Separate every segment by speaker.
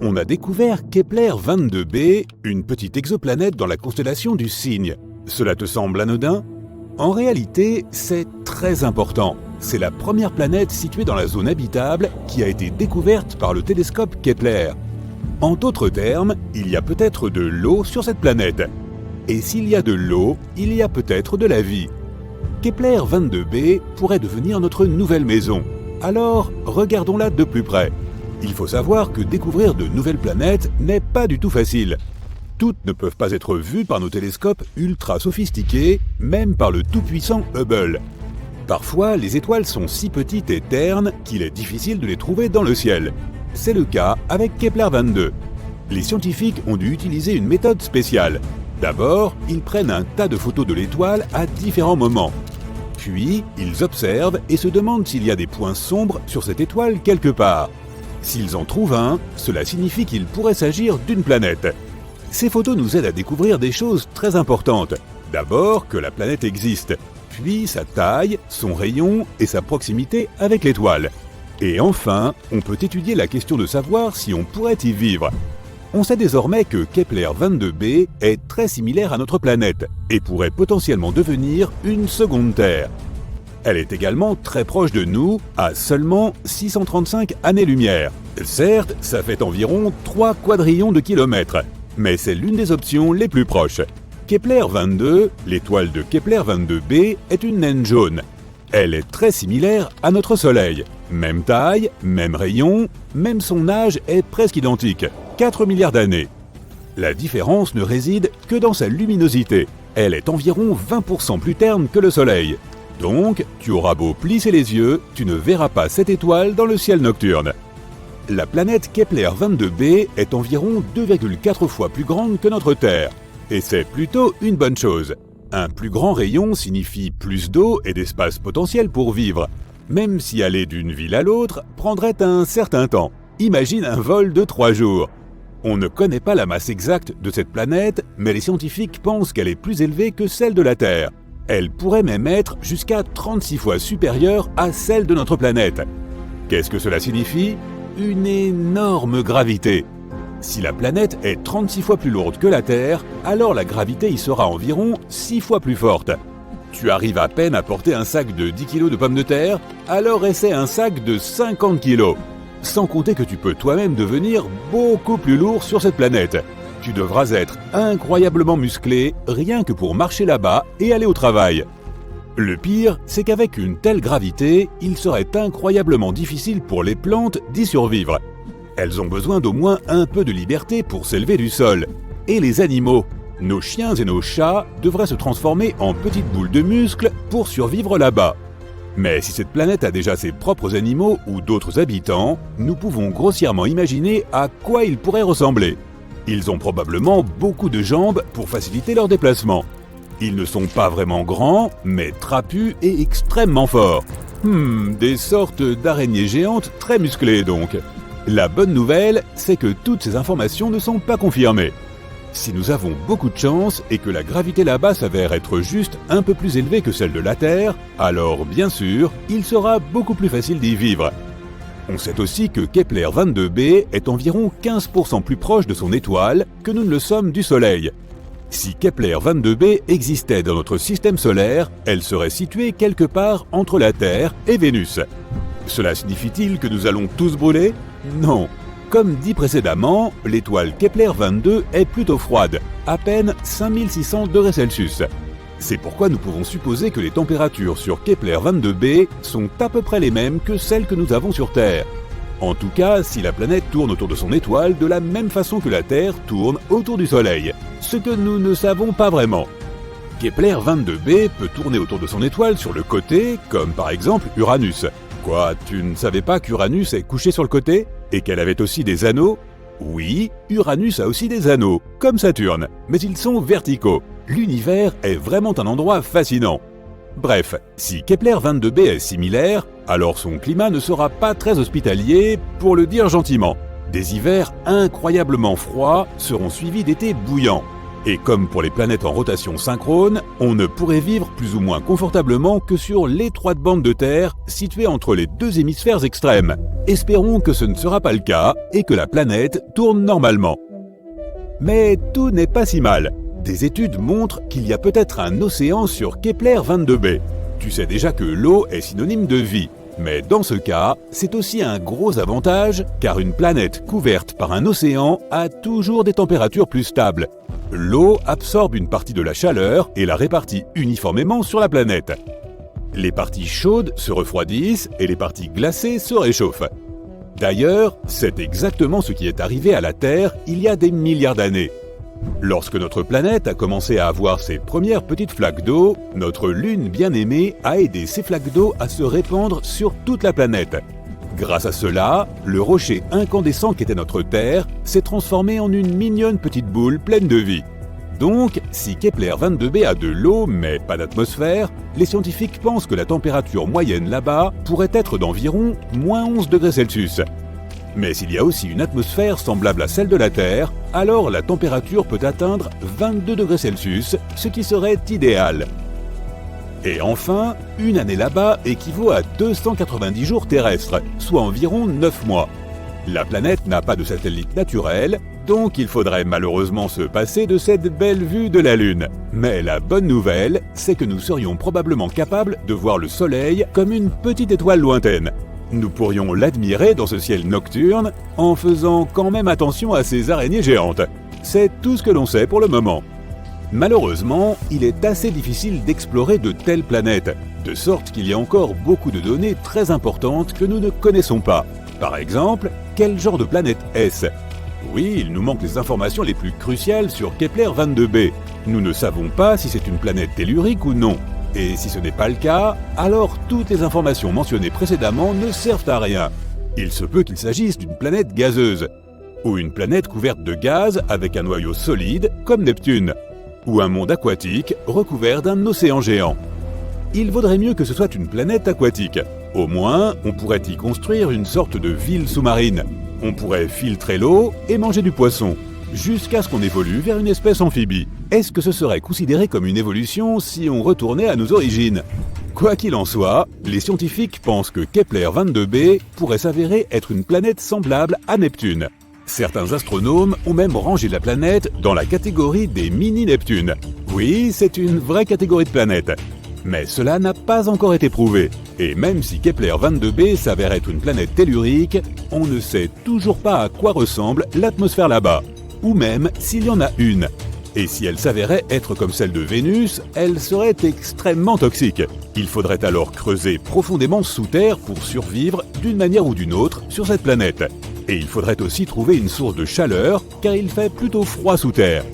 Speaker 1: On a découvert Kepler 22b, une petite exoplanète dans la constellation du Cygne. Cela te semble anodin? En réalité, c'est très important. C'est la première planète située dans la zone habitable qui a été découverte par le télescope Kepler. En d'autres termes, il y a peut-être de l'eau sur cette planète. Et s'il y a de l'eau, il y a peut-être de la vie. Kepler 22b pourrait devenir notre nouvelle maison. Alors, regardons-la de plus près. Il faut savoir que découvrir de nouvelles planètes n'est pas du tout facile. Toutes ne peuvent pas être vues par nos télescopes ultra sophistiqués, même par le tout-puissant Hubble. Parfois, les étoiles sont si petites et ternes qu'il est difficile de les trouver dans le ciel. C'est le cas avec Kepler 22. Les scientifiques ont dû utiliser une méthode spéciale. D'abord, ils prennent un tas de photos de l'étoile à différents moments. Puis, ils observent et se demandent s'il y a des points sombres sur cette étoile quelque part. S'ils en trouvent un, cela signifie qu'il pourrait s'agir d'une planète. Ces photos nous aident à découvrir des choses très importantes. D'abord, que la planète existe, puis sa taille, son rayon et sa proximité avec l'étoile. Et enfin, on peut étudier la question de savoir si on pourrait y vivre. On sait désormais que Kepler 22b est très similaire à notre planète et pourrait potentiellement devenir une seconde Terre. Elle est également très proche de nous, à seulement 635 années-lumière. Certes, ça fait environ 3 quadrillions de kilomètres, mais c'est l'une des options les plus proches. Kepler 22, l'étoile de Kepler 22b, est une naine jaune. Elle est très similaire à notre Soleil. Même taille, même rayon, même son âge est presque identique, 4 milliards d'années. La différence ne réside que dans sa luminosité. Elle est environ 20% plus terne que le Soleil. Donc, tu auras beau plisser les yeux, tu ne verras pas cette étoile dans le ciel nocturne. La planète Kepler 22b est environ 2,4 fois plus grande que notre Terre. Et c'est plutôt une bonne chose. Un plus grand rayon signifie plus d'eau et d'espace potentiel pour vivre, même si aller d'une ville à l'autre prendrait un certain temps. Imagine un vol de 3 jours. On ne connaît pas la masse exacte de cette planète, mais les scientifiques pensent qu'elle est plus élevée que celle de la Terre. Elle pourrait même être jusqu'à 36 fois supérieure à celle de notre planète. Qu'est-ce que cela signifie? Une énorme gravité. Si la planète est 36 fois plus lourde que la Terre, alors la gravité y sera environ 6 fois plus forte. Tu arrives à peine à porter un sac de 10 kg de pommes de terre, alors essaie un sac de 50 kg. Sans compter que tu peux toi-même devenir beaucoup plus lourd sur cette planète. Tu devras être incroyablement musclé rien que pour marcher là-bas et aller au travail. Le pire, c'est qu'avec une telle gravité, il serait incroyablement difficile pour les plantes d'y survivre. Elles ont besoin d'au moins un peu de liberté pour s'élever du sol. Et les animaux, nos chiens et nos chats devraient se transformer en petites boules de muscles pour survivre là-bas. Mais si cette planète a déjà ses propres animaux ou d'autres habitants, nous pouvons grossièrement imaginer à quoi ils pourraient ressembler. Ils ont probablement beaucoup de jambes pour faciliter leur déplacement. Ils ne sont pas vraiment grands, mais trapus et extrêmement forts. Des sortes d'araignées géantes très musclées donc. La bonne nouvelle, c'est que toutes ces informations ne sont pas confirmées. Si nous avons beaucoup de chance et que la gravité là-bas s'avère être juste un peu plus élevée que celle de la Terre, alors bien sûr, il sera beaucoup plus facile d'y vivre. On sait aussi que Kepler 22b est environ 15% plus proche de son étoile que nous ne le sommes du Soleil. Si Kepler 22b existait dans notre système solaire, elle serait située quelque part entre la Terre et Vénus. Cela signifie-t-il que nous allons tous brûler? Non. Comme dit précédemment, l'étoile Kepler 22 est plutôt froide, à peine 5600 degrés Celsius. C'est pourquoi nous pouvons supposer que les températures sur Kepler 22b sont à peu près les mêmes que celles que nous avons sur Terre. En tout cas, si la planète tourne autour de son étoile de la même façon que la Terre tourne autour du Soleil, ce que nous ne savons pas vraiment. Kepler 22b peut tourner autour de son étoile sur le côté, comme par exemple Uranus. Quoi, tu ne savais pas qu'Uranus est couché sur le côté? Et qu'elle avait aussi des anneaux? Oui, Uranus a aussi des anneaux, comme Saturne, mais ils sont verticaux. L'univers est vraiment un endroit fascinant. Bref, si Kepler 22b est similaire, alors son climat ne sera pas très hospitalier, pour le dire gentiment. Des hivers incroyablement froids seront suivis d'étés bouillants. Et comme pour les planètes en rotation synchrone, on ne pourrait vivre plus ou moins confortablement que sur l'étroite bande de terre située entre les deux hémisphères extrêmes. Espérons que ce ne sera pas le cas et que la planète tourne normalement. Mais tout n'est pas si mal. Des études montrent qu'il y a peut-être un océan sur Kepler 22b. Tu sais déjà que l'eau est synonyme de vie. Mais dans ce cas, c'est aussi un gros avantage, car une planète couverte par un océan a toujours des températures plus stables. L'eau absorbe une partie de la chaleur et la répartit uniformément sur la planète. Les parties chaudes se refroidissent et les parties glacées se réchauffent. D'ailleurs, c'est exactement ce qui est arrivé à la Terre il y a des milliards d'années. Lorsque notre planète a commencé à avoir ses premières petites flaques d'eau, notre Lune bien-aimée a aidé ces flaques d'eau à se répandre sur toute la planète. Grâce à cela, le rocher incandescent qu'était notre Terre s'est transformé en une mignonne petite boule pleine de vie. Donc, si Kepler 22b a de l'eau mais pas d'atmosphère, les scientifiques pensent que la température moyenne là-bas pourrait être d'environ -11°C. Mais s'il y a aussi une atmosphère semblable à celle de la Terre, alors la température peut atteindre 22°C, ce qui serait idéal. Et enfin, une année là-bas équivaut à 290 jours terrestres, soit environ 9 mois. La planète n'a pas de satellite naturel, donc il faudrait malheureusement se passer de cette belle vue de la Lune. Mais la bonne nouvelle, c'est que nous serions probablement capables de voir le Soleil comme une petite étoile lointaine. Nous pourrions l'admirer dans ce ciel nocturne en faisant quand même attention à ces araignées géantes. C'est tout ce que l'on sait pour le moment. Malheureusement, il est assez difficile d'explorer de telles planètes, de sorte qu'il y a encore beaucoup de données très importantes que nous ne connaissons pas. Par exemple, quel genre de planète est-ce ? Oui, il nous manque les informations les plus cruciales sur Kepler 22b. Nous ne savons pas si c'est une planète tellurique ou non. Et si ce n'est pas le cas, alors toutes les informations mentionnées précédemment ne servent à rien. Il se peut qu'il s'agisse d'une planète gazeuse, ou une planète couverte de gaz avec un noyau solide comme Neptune, ou un monde aquatique recouvert d'un océan géant. Il vaudrait mieux que ce soit une planète aquatique. Au moins, on pourrait y construire une sorte de ville sous-marine. On pourrait filtrer l'eau et manger du poisson, jusqu'à ce qu'on évolue vers une espèce amphibie. Est-ce que ce serait considéré comme une évolution si on retournait à nos origines ? Quoi qu'il en soit, les scientifiques pensent que Kepler 22b pourrait s'avérer être une planète semblable à Neptune. Certains astronomes ont même rangé la planète dans la catégorie des mini-Neptunes. Oui, c'est une vraie catégorie de planètes. Mais cela n'a pas encore été prouvé. Et même si Kepler 22b s'avère être une planète tellurique, on ne sait toujours pas à quoi ressemble l'atmosphère là-bas. Ou même s'il y en a une. Et si elle s'avérait être comme celle de Vénus, elle serait extrêmement toxique. Il faudrait alors creuser profondément sous terre pour survivre d'une manière ou d'une autre sur cette planète. Et il faudrait aussi trouver une source de chaleur, car il fait plutôt froid sous terre.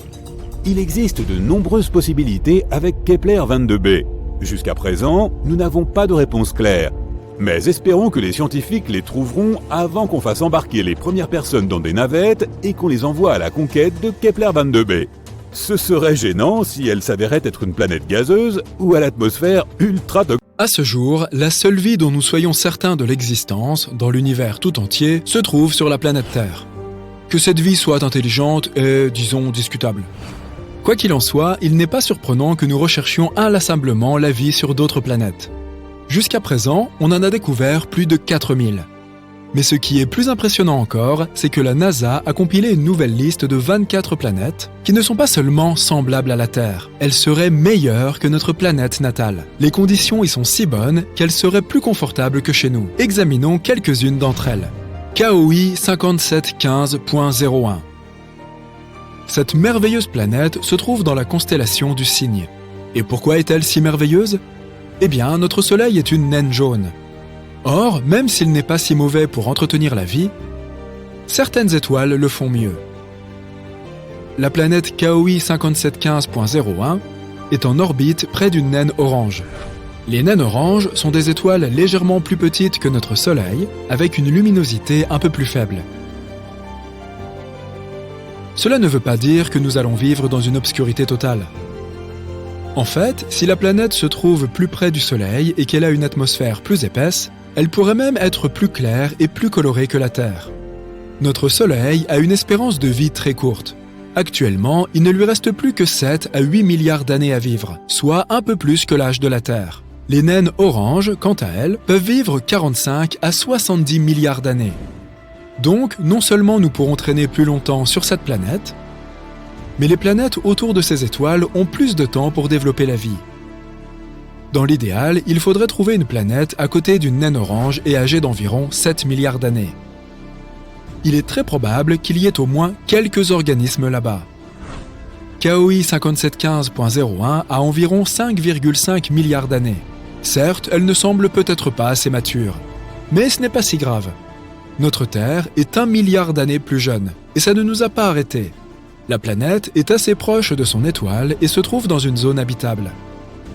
Speaker 1: Il existe de nombreuses possibilités avec Kepler 22b. Jusqu'à présent, nous n'avons pas de réponse claire. Mais espérons que les scientifiques les trouveront avant qu'on fasse embarquer les premières personnes dans des navettes et qu'on les envoie à la conquête de Kepler 22b. Ce serait gênant si elle s'avérait être une planète gazeuse ou à l'atmosphère ultra toxique.
Speaker 2: À ce jour, la seule vie dont nous soyons certains de l'existence, dans l'univers tout entier, se trouve sur la planète Terre. Que cette vie soit intelligente est, disons, discutable. Quoi qu'il en soit, il n'est pas surprenant que nous recherchions inlassablement la vie sur d'autres planètes. Jusqu'à présent, on en a découvert plus de 4000. Mais ce qui est plus impressionnant encore, c'est que la NASA a compilé une nouvelle liste de 24 planètes qui ne sont pas seulement semblables à la Terre, elles seraient meilleures que notre planète natale. Les conditions y sont si bonnes qu'elles seraient plus confortables que chez nous. Examinons quelques-unes d'entre elles. KOI 5715.01. Cette merveilleuse planète se trouve dans la constellation du Cygne. Et pourquoi est-elle si merveilleuse ? Eh bien, notre Soleil est une naine jaune. Or, même s'il n'est pas si mauvais pour entretenir la vie, certaines étoiles le font mieux. La planète KOI 5715.01 est en orbite près d'une naine orange. Les naines oranges sont des étoiles légèrement plus petites que notre Soleil, avec une luminosité un peu plus faible. Cela ne veut pas dire que nous allons vivre dans une obscurité totale. En fait, si la planète se trouve plus près du Soleil et qu'elle a une atmosphère plus épaisse, elle pourrait même être plus claire et plus colorée que la Terre. Notre Soleil a une espérance de vie très courte. Actuellement, il ne lui reste plus que 7 à 8 milliards d'années à vivre, soit un peu plus que l'âge de la Terre. Les naines oranges, quant à elles, peuvent vivre 45 à 70 milliards d'années. Donc, non seulement nous pourrons traîner plus longtemps sur cette planète, mais les planètes autour de ces étoiles ont plus de temps pour développer la vie. Dans l'idéal, il faudrait trouver une planète à côté d'une naine orange et âgée d'environ 7 milliards d'années. Il est très probable qu'il y ait au moins quelques organismes là-bas. KOI 5715.01 a environ 5,5 milliards d'années. Certes, elle ne semble peut-être pas assez mature, mais ce n'est pas si grave. Notre Terre est 1 milliard d'années plus jeune, et ça ne nous a pas arrêtés. La planète est assez proche de son étoile et se trouve dans une zone habitable.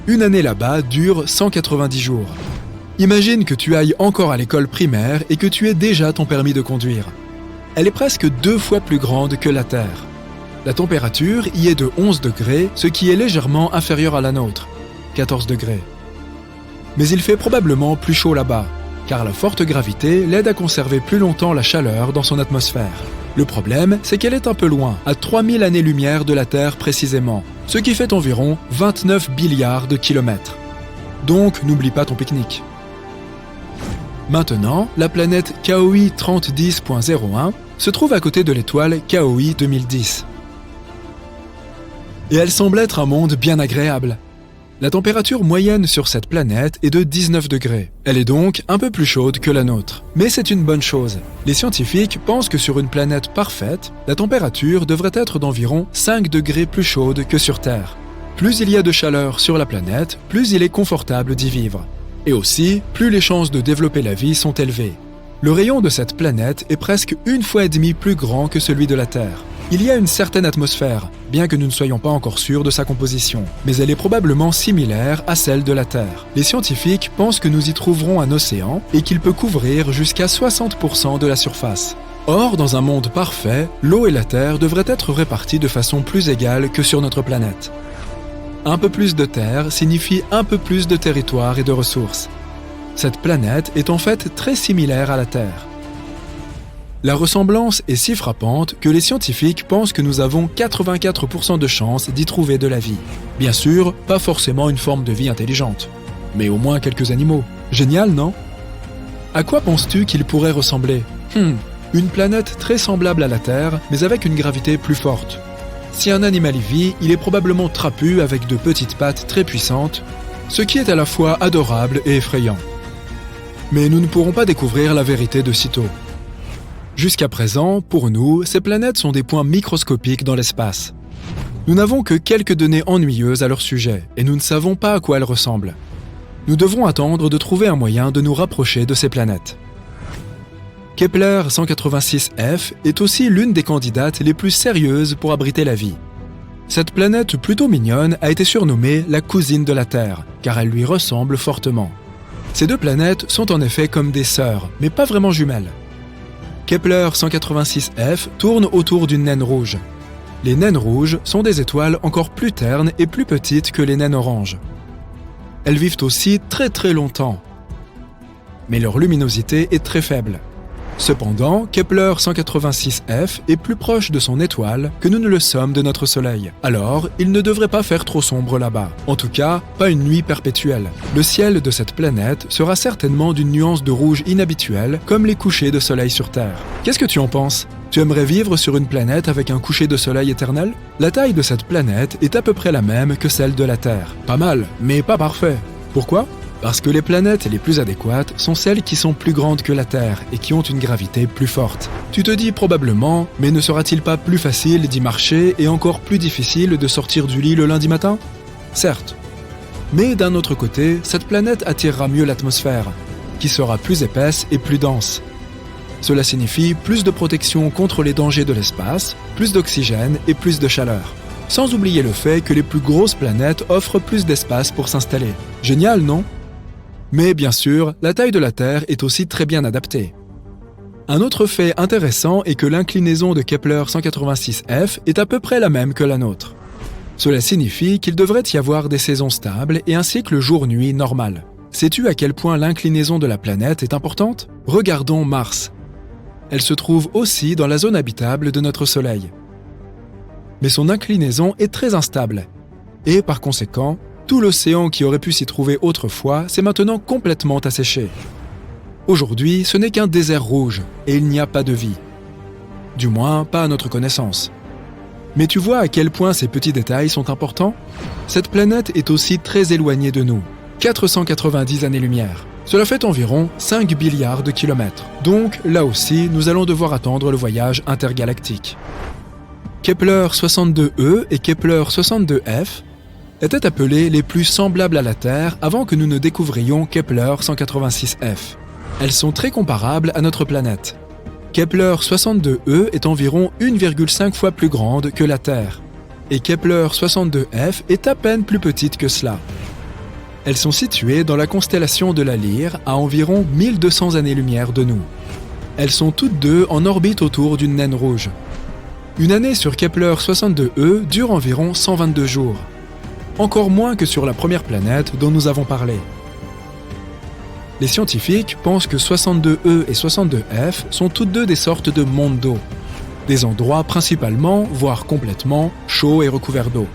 Speaker 2: Une année là-bas dure 190 jours. Imagine que tu ailles encore à l'école primaire et que tu aies déjà ton permis de conduire. Elle est presque 2 fois plus grande que la Terre. La température y est de 11 degrés, ce qui est légèrement inférieur à la nôtre, 14 degrés. Mais il fait probablement plus chaud là-bas, car la forte gravité l'aide à conserver plus longtemps la chaleur dans son atmosphère. Le problème, c'est qu'elle est un peu loin, à 3000 années-lumière de la Terre précisément, ce qui fait environ 29 milliards de kilomètres. Donc, n'oublie pas ton pique-nique. Maintenant, la planète KOI 3010.01 se trouve à côté de l'étoile KOI 2010. Et elle semble être un monde bien agréable. La température moyenne sur cette planète est de 19 degrés. Elle est donc un peu plus chaude que la nôtre. Mais c'est une bonne chose. Les scientifiques pensent que sur une planète parfaite, la température devrait être d'environ 5 degrés plus chaude que sur Terre. Plus il y a de chaleur sur la planète, plus il est confortable d'y vivre. Et aussi, plus les chances de développer la vie sont élevées. Le rayon de cette planète est presque 1,5 fois plus grand que celui de la Terre. Il y a une certaine atmosphère, bien que nous ne soyons pas encore sûrs de sa composition, mais elle est probablement similaire à celle de la Terre. Les scientifiques pensent que nous y trouverons un océan et qu'il peut couvrir jusqu'à 60% de la surface. Or, dans un monde parfait, l'eau et la terre devraient être réparties de façon plus égale que sur notre planète. Un peu plus de terre signifie un peu plus de territoire et de ressources. Cette planète est en fait très similaire à la Terre. La ressemblance est si frappante que les scientifiques pensent que nous avons 84% de chances d'y trouver de la vie. Bien sûr, pas forcément une forme de vie intelligente, mais au moins quelques animaux. Génial, non? À quoi penses-tu qu'il pourrait ressembler? Une planète très semblable à la Terre, mais avec une gravité plus forte. Si un animal y vit, il est probablement trapu avec de petites pattes très puissantes, ce qui est à la fois adorable et effrayant. Mais nous ne pourrons pas découvrir la vérité de sitôt. Jusqu'à présent, pour nous, ces planètes sont des points microscopiques dans l'espace. Nous n'avons que quelques données ennuyeuses à leur sujet, et nous ne savons pas à quoi elles ressemblent. Nous devrons attendre de trouver un moyen de nous rapprocher de ces planètes. Kepler 186f est aussi l'une des candidates les plus sérieuses pour abriter la vie. Cette planète plutôt mignonne a été surnommée la cousine de la Terre, car elle lui ressemble fortement. Ces deux planètes sont en effet comme des sœurs, mais pas vraiment jumelles. Kepler 186f tourne autour d'une naine rouge. Les naines rouges sont des étoiles encore plus ternes et plus petites que les naines oranges. Elles vivent aussi très longtemps, mais leur luminosité est très faible. Cependant, Kepler 186f est plus proche de son étoile que nous ne le sommes de notre Soleil. Alors, il ne devrait pas faire trop sombre là-bas. En tout cas, pas une nuit perpétuelle. Le ciel de cette planète sera certainement d'une nuance de rouge inhabituelle, comme les couchers de soleil sur Terre. Qu'est-ce que tu en penses? Tu aimerais vivre sur une planète avec un coucher de soleil éternel? La taille de cette planète est à peu près la même que celle de la Terre. Pas mal, mais pas parfait. Pourquoi? Parce que les planètes les plus adéquates sont celles qui sont plus grandes que la Terre et qui ont une gravité plus forte. Tu te dis probablement, mais ne sera-t-il pas plus facile d'y marcher et encore plus difficile de sortir du lit le lundi matin? Certes. Mais d'un autre côté, cette planète attirera mieux l'atmosphère, qui sera plus épaisse et plus dense. Cela signifie plus de protection contre les dangers de l'espace, plus d'oxygène et plus de chaleur. Sans oublier le fait que les plus grosses planètes offrent plus d'espace pour s'installer. Génial, non? Mais bien sûr, la taille de la Terre est aussi très bien adaptée. Un autre fait intéressant est que l'inclinaison de Kepler 186f est à peu près la même que la nôtre. Cela signifie qu'il devrait y avoir des saisons stables et un cycle jour-nuit normal. Sais-tu à quel point l'inclinaison de la planète est importante? Regardons Mars. Elle se trouve aussi dans la zone habitable de notre Soleil. mais son inclinaison est très instable. Et par conséquent, tout l'océan qui aurait pu s'y trouver autrefois s'est maintenant complètement asséché. Aujourd'hui, ce n'est qu'un désert rouge et il n'y a pas de vie. Du moins, pas à notre connaissance. Mais tu vois à quel point ces petits détails sont importants? Cette planète est aussi très éloignée de nous, 490 années-lumière. Cela fait environ 5 milliards de kilomètres. Donc, là aussi, nous allons devoir attendre le voyage intergalactique. Kepler 62e et Kepler 62f étaient appelés les plus semblables à la Terre avant que nous ne découvrions Kepler 186f. Elles sont très comparables à notre planète. Kepler 62e est environ 1,5 fois plus grande que la Terre, et Kepler 62f est à peine plus petite que cela. Elles sont situées dans la constellation de la Lyre à environ 1200 années-lumière de nous. Elles sont toutes deux en orbite autour d'une naine rouge. Une année sur Kepler 62e dure environ 122 jours, encore moins que sur la première planète dont nous avons parlé. Les scientifiques pensent que 62e et 62f sont toutes deux des sortes de mondes d'eau, des endroits principalement, voire complètement, chauds et recouverts d'eau.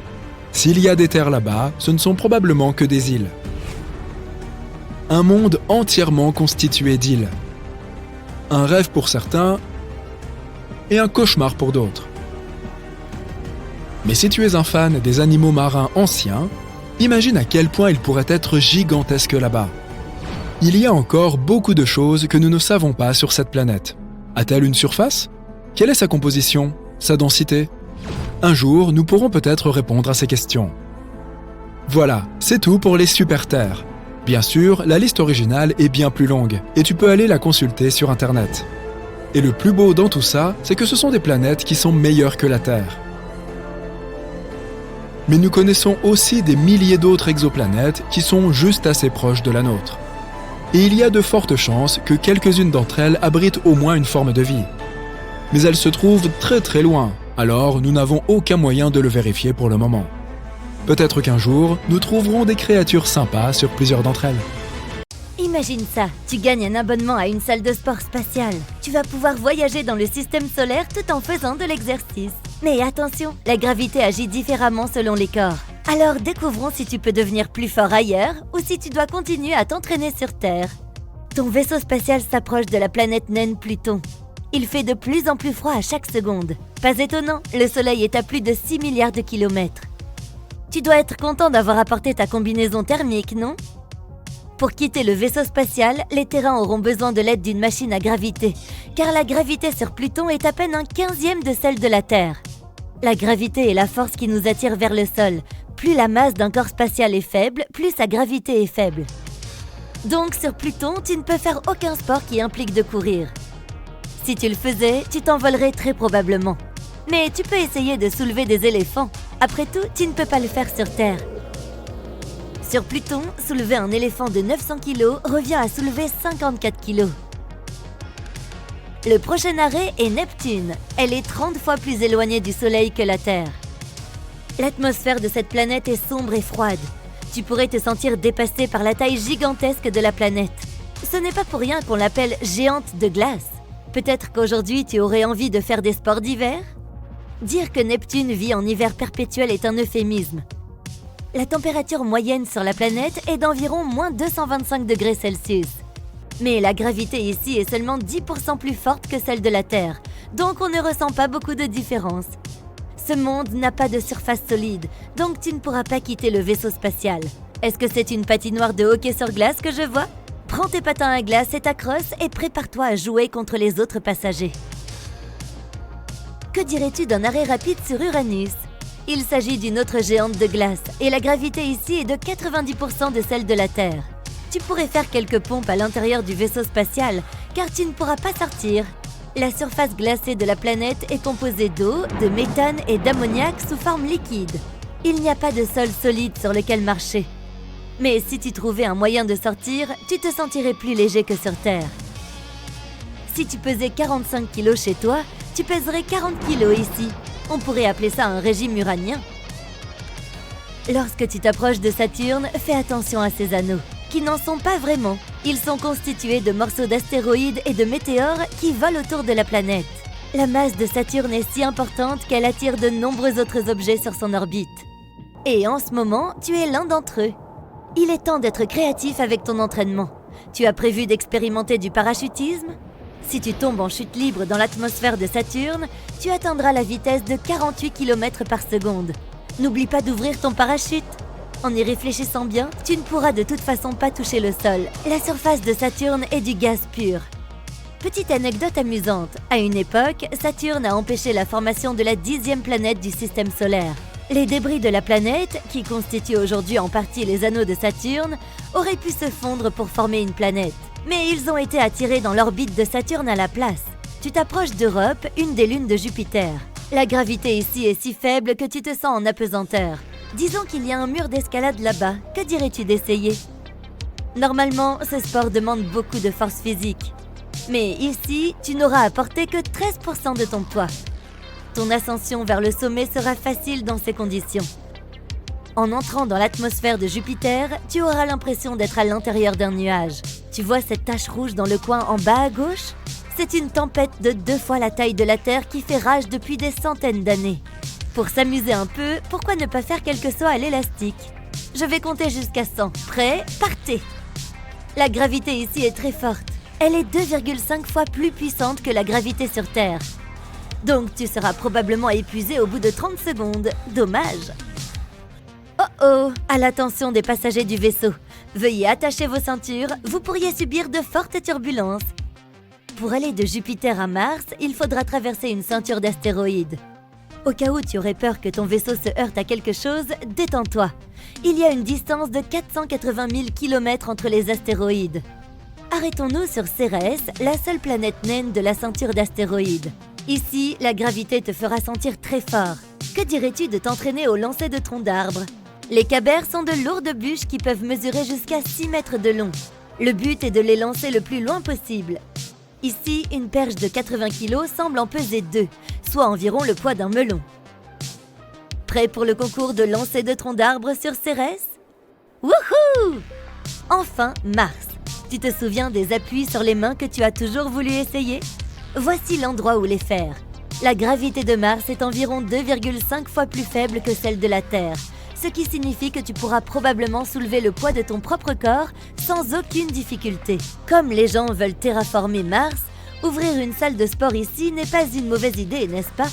Speaker 2: S'il y a des terres là-bas, ce ne sont probablement que des îles. Un monde entièrement constitué d'îles. Un rêve pour certains et un cauchemar pour d'autres. Mais si tu es un fan des animaux marins anciens, imagine à quel point ils pourraient être gigantesques là-bas. Il y a encore beaucoup de choses que nous ne savons pas sur cette planète. A-t-elle une surface? Quelle est sa composition? Sa densité? Un jour, nous pourrons peut-être répondre à ces questions. Voilà, c'est tout pour les super-terres. Bien sûr, la liste originale est bien plus longue, et tu peux aller la consulter sur Internet. Et le plus beau dans tout ça, c'est que ce sont des planètes qui sont meilleures que la Terre. Mais nous connaissons aussi des milliers d'autres exoplanètes qui sont juste assez proches de la nôtre. Et il y a de fortes chances que quelques-unes d'entre elles abritent au moins une forme de vie. Mais elles se trouvent très très loin, alors nous n'avons aucun moyen de le vérifier pour le moment. Peut-être qu'un jour, nous trouverons des créatures sympas sur plusieurs d'entre elles.
Speaker 3: Imagine ça, tu gagnes un abonnement à une salle de sport spatiale. Tu vas pouvoir voyager dans le système solaire tout en faisant de l'exercice. Mais attention, la gravité agit différemment selon les corps. Alors découvrons si tu peux devenir plus fort ailleurs ou si tu dois continuer à t'entraîner sur Terre. Ton vaisseau spatial s'approche de la planète naine Pluton. Il fait de plus en plus froid à chaque seconde. Pas étonnant, le Soleil est à plus de 6 milliards de kilomètres. Tu dois être content d'avoir apporté ta combinaison thermique, non? Pour quitter le vaisseau spatial, les terrains auront besoin de l'aide d'une machine à gravité, car la gravité sur Pluton est à peine un 15e de celle de la Terre. La gravité est la force qui nous attire vers le sol. Plus la masse d'un corps spatial est faible, plus sa gravité est faible. Donc sur Pluton, tu ne peux faire aucun sport qui implique de courir. Si tu le faisais, tu t'envolerais très probablement. Mais tu peux essayer de soulever des éléphants. Après tout, tu ne peux pas le faire sur Terre. Sur Pluton, soulever un éléphant de 900 kg revient à soulever 54 kg. Le prochain arrêt est Neptune. Elle est 30 fois plus éloignée du Soleil que la Terre. L'atmosphère de cette planète est sombre et froide. Tu pourrais te sentir dépassé par la taille gigantesque de la planète. Ce n'est pas pour rien qu'on l'appelle géante de glace. Peut-être qu'aujourd'hui tu aurais envie de faire des sports d'hiver? Dire que Neptune vit en hiver perpétuel est un euphémisme. La température moyenne sur la planète est d'environ moins 225 degrés Celsius. Mais la gravité ici est seulement 10% plus forte que celle de la Terre, donc on ne ressent pas beaucoup de différence. Ce monde n'a pas de surface solide, donc tu ne pourras pas quitter le vaisseau spatial. Est-ce que c'est une patinoire de hockey sur glace que je vois? Prends tes patins à glace et ta crosse et prépare-toi à jouer contre les autres passagers. Que dirais-tu d'un arrêt rapide sur Uranus? Il s'agit d'une autre géante de glace et la gravité ici est de 90% de celle de la Terre. Tu pourrais faire quelques pompes à l'intérieur du vaisseau spatial car tu ne pourras pas sortir. La surface glacée de la planète est composée d'eau, de méthane et d'ammoniac sous forme liquide. Il n'y a pas de sol solide sur lequel marcher. Mais si tu trouvais un moyen de sortir, tu te sentirais plus léger que sur Terre. Si tu pesais 45 kg chez toi, tu pèserais 40 kg ici. On pourrait appeler ça un régime uranien. Lorsque tu t'approches de Saturne, fais attention à ses anneaux, qui n'en sont pas vraiment. Ils sont constitués de morceaux d'astéroïdes et de météores qui volent autour de la planète. La masse de Saturne est si importante qu'elle attire de nombreux autres objets sur son orbite. Et en ce moment, tu es l'un d'entre eux. Il est temps d'être créatif avec ton entraînement. Tu as prévu d'expérimenter du parachutisme ? Si tu tombes en chute libre dans l'atmosphère de Saturne, tu atteindras la vitesse de 48 km par seconde. N'oublie pas d'ouvrir ton parachute. En y réfléchissant bien, tu ne pourras de toute façon pas toucher le sol. La surface de Saturne est du gaz pur. Petite anecdote amusante, à une époque, Saturne a empêché la formation de la 10e planète du système solaire. Les débris de la planète, qui constituent aujourd'hui en partie les anneaux de Saturne, auraient pu se fondre pour former une planète. Mais ils ont été attirés dans l'orbite de Saturne à la place. Tu t'approches d'Europe, une des lunes de Jupiter. La gravité ici est si faible que tu te sens en apesanteur. Disons qu'il y a un mur d'escalade là-bas. Que dirais-tu d'essayer ? Normalement, ce sport demande beaucoup de force physique. Mais ici, tu n'auras à porter que 13% de ton poids. Ton ascension vers le sommet sera facile dans ces conditions. En entrant dans l'atmosphère de Jupiter, tu auras l'impression d'être à l'intérieur d'un nuage. Tu vois cette tache rouge dans le coin en bas à gauche ? C'est une tempête de 2 fois la taille de la Terre qui fait rage depuis des centaines d'années. Pour s'amuser un peu, pourquoi ne pas faire quelques sauts à l'élastique ? Je vais compter jusqu'à 100. Prêt ? Partez ! La gravité ici est très forte. Elle est 2,5 fois plus puissante que la gravité sur Terre. Donc tu seras probablement épuisé au bout de 30 secondes. Dommage. Oh oh, à l'attention des passagers du vaisseau. Veuillez attacher vos ceintures, vous pourriez subir de fortes turbulences. Pour aller de Jupiter à Mars, il faudra traverser une ceinture d'astéroïdes. Au cas où tu aurais peur que ton vaisseau se heurte à quelque chose, détends-toi. Il y a une distance de 480 000 km entre les astéroïdes. Arrêtons-nous sur Cérès, la seule planète naine de la ceinture d'astéroïdes. Ici, la gravité te fera sentir très fort. Que dirais-tu de t'entraîner au lancer de troncs d'arbres ? Les cabers sont de lourdes bûches qui peuvent mesurer jusqu'à 6 mètres de long. Le but est de les lancer le plus loin possible. Ici, une perche de 80 kg semble en peser 2, soit environ le poids d'un melon. Prêt pour le concours de lancer de troncs d'arbres sur Cérès ? Wouhou ! Enfin, Mars. Tu te souviens des appuis sur les mains que tu as toujours voulu essayer ? Voici l'endroit où les faire. La gravité de Mars est environ 2,5 fois plus faible que celle de la Terre, ce qui signifie que tu pourras probablement soulever le poids de ton propre corps sans aucune difficulté. Comme les gens veulent terraformer Mars, ouvrir une salle de sport ici n'est pas une mauvaise idée, n'est-ce pas ?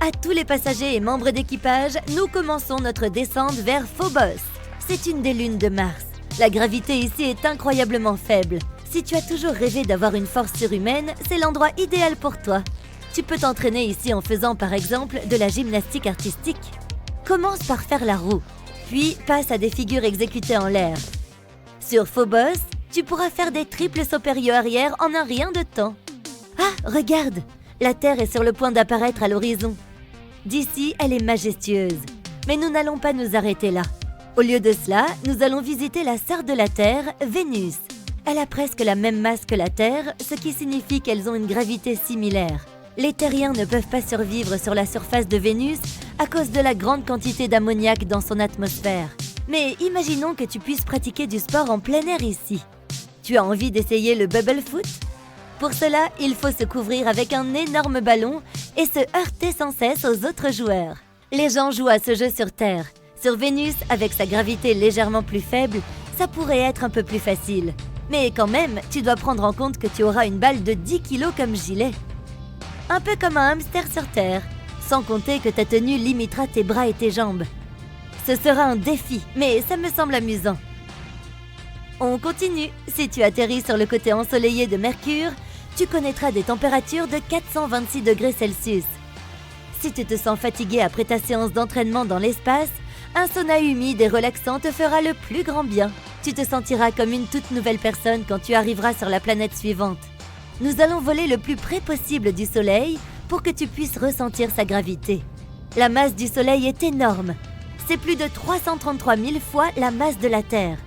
Speaker 3: À tous les passagers et membres d'équipage, nous commençons notre descente vers Phobos. C'est une des lunes de Mars. La gravité ici est incroyablement faible. Si tu as toujours rêvé d'avoir une force surhumaine, c'est l'endroit idéal pour toi. Tu peux t'entraîner ici en faisant par exemple de la gymnastique artistique. Commence par faire la roue, puis passe à des figures exécutées en l'air. Sur Phobos, tu pourras faire des triples sauts périaux-arrière en un rien de temps. Ah, regarde! La Terre est sur le point d'apparaître à l'horizon. D'ici, elle est majestueuse. Mais nous n'allons pas nous arrêter là. Au lieu de cela, nous allons visiter la sœur de la Terre, Vénus. Elle a presque la même masse que la Terre, ce qui signifie qu'elles ont une gravité similaire. Les terriens ne peuvent pas survivre sur la surface de Vénus à cause de la grande quantité d'ammoniac dans son atmosphère. Mais imaginons que tu puisses pratiquer du sport en plein air ici. Tu as envie d'essayer le bubble foot ? Pour cela, il faut se couvrir avec un énorme ballon et se heurter sans cesse aux autres joueurs. Les gens jouent à ce jeu sur Terre. Sur Vénus, avec sa gravité légèrement plus faible, ça pourrait être un peu plus facile. Mais quand même, tu dois prendre en compte que tu auras une balle de 10 kg comme gilet. Un peu comme un hamster sur Terre, sans compter que ta tenue limitera tes bras et tes jambes. Ce sera un défi, mais ça me semble amusant. On continue. Si tu atterris sur le côté ensoleillé de Mercure, tu connaîtras des températures de 426 degrés Celsius. Si tu te sens fatigué après ta séance d'entraînement dans l'espace, un sauna humide et relaxant te fera le plus grand bien. Tu te sentiras comme une toute nouvelle personne quand tu arriveras sur la planète suivante. Nous allons voler le plus près possible du Soleil pour que tu puisses ressentir sa gravité. La masse du Soleil est énorme. C'est plus de 333 000 fois la masse de la Terre.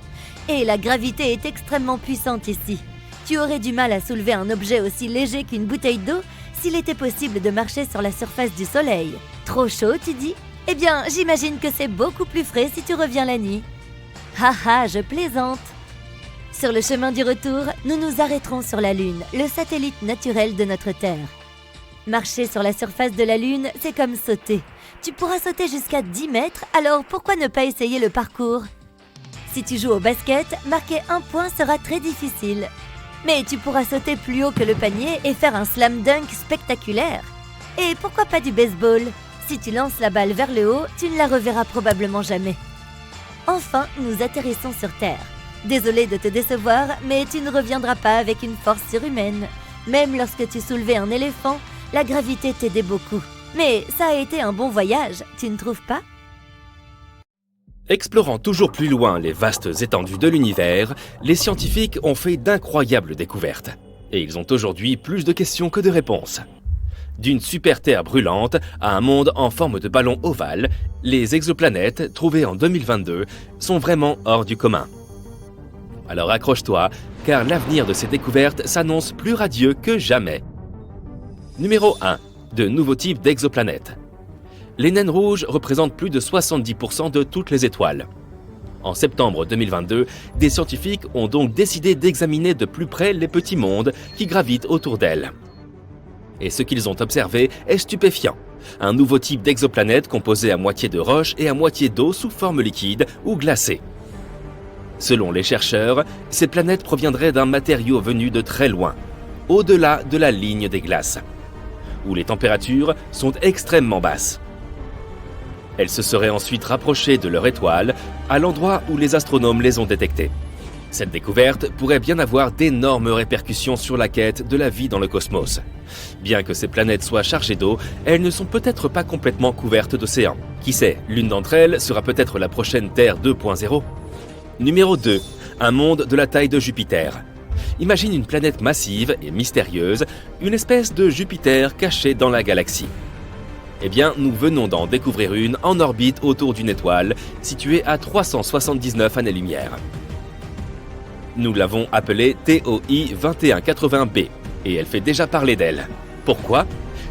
Speaker 3: Et la gravité est extrêmement puissante ici. Tu aurais du mal à soulever un objet aussi léger qu'une bouteille d'eau s'il était possible de marcher sur la surface du Soleil. Trop chaud, tu dis ? Eh bien, j'imagine que c'est beaucoup plus frais si tu reviens la nuit. Haha, je plaisante. Sur le chemin du retour, nous nous arrêterons sur la Lune, le satellite naturel de notre Terre. Marcher sur la surface de la Lune, c'est comme sauter. Tu pourras sauter jusqu'à 10 mètres, alors pourquoi ne pas essayer le parcours? Si tu joues au basket, marquer un point sera très difficile. Mais tu pourras sauter plus haut que le panier et faire un slam dunk spectaculaire. Et pourquoi pas du baseball? Si tu lances la balle vers le haut, tu ne la reverras probablement jamais. Enfin, nous atterrissons sur Terre. Désolé de te décevoir, mais tu ne reviendras pas avec une force surhumaine. Même lorsque tu soulevais un éléphant, la gravité t'aidait beaucoup. Mais ça a été un bon voyage, tu ne trouves pas?
Speaker 4: Explorant toujours plus loin les vastes étendues de l'univers, les scientifiques ont fait d'incroyables découvertes. Et ils ont aujourd'hui plus de questions que de réponses. D'une super Terre brûlante à un monde en forme de ballon ovale, les exoplanètes, trouvées en 2022, sont vraiment hors du commun. Alors accroche-toi, car l'avenir de ces découvertes s'annonce plus radieux que jamais. Numéro 1. De nouveaux types d'exoplanètes. Les naines rouges représentent plus de 70% de toutes les étoiles. En septembre 2022, des scientifiques ont donc décidé d'examiner de plus près les petits mondes qui gravitent autour d'elles. Et ce qu'ils ont observé est stupéfiant. Un nouveau type d'exoplanète composé à moitié de roche et à moitié d'eau sous forme liquide ou glacée. Selon les chercheurs, ces planètes proviendraient d'un matériau venu de très loin, au-delà de la ligne des glaces, où les températures sont extrêmement basses. Elles se seraient ensuite rapprochées de leur étoile, à l'endroit où les astronomes les ont détectées. Cette découverte pourrait bien avoir d'énormes répercussions sur la quête de la vie dans le cosmos. Bien que ces planètes soient chargées d'eau, elles ne sont peut-être pas complètement couvertes d'océan. Qui sait, l'une d'entre elles sera peut-être la prochaine Terre 2.0. Numéro 2. Un monde de la taille de Jupiter. Imagine une planète massive et mystérieuse, une espèce de Jupiter caché dans la galaxie. Eh bien, nous venons d'en découvrir une en orbite autour d'une étoile, située à 379 années-lumière. Nous l'avons appelée TOI 2180b, et elle fait déjà parler d'elle. Pourquoi?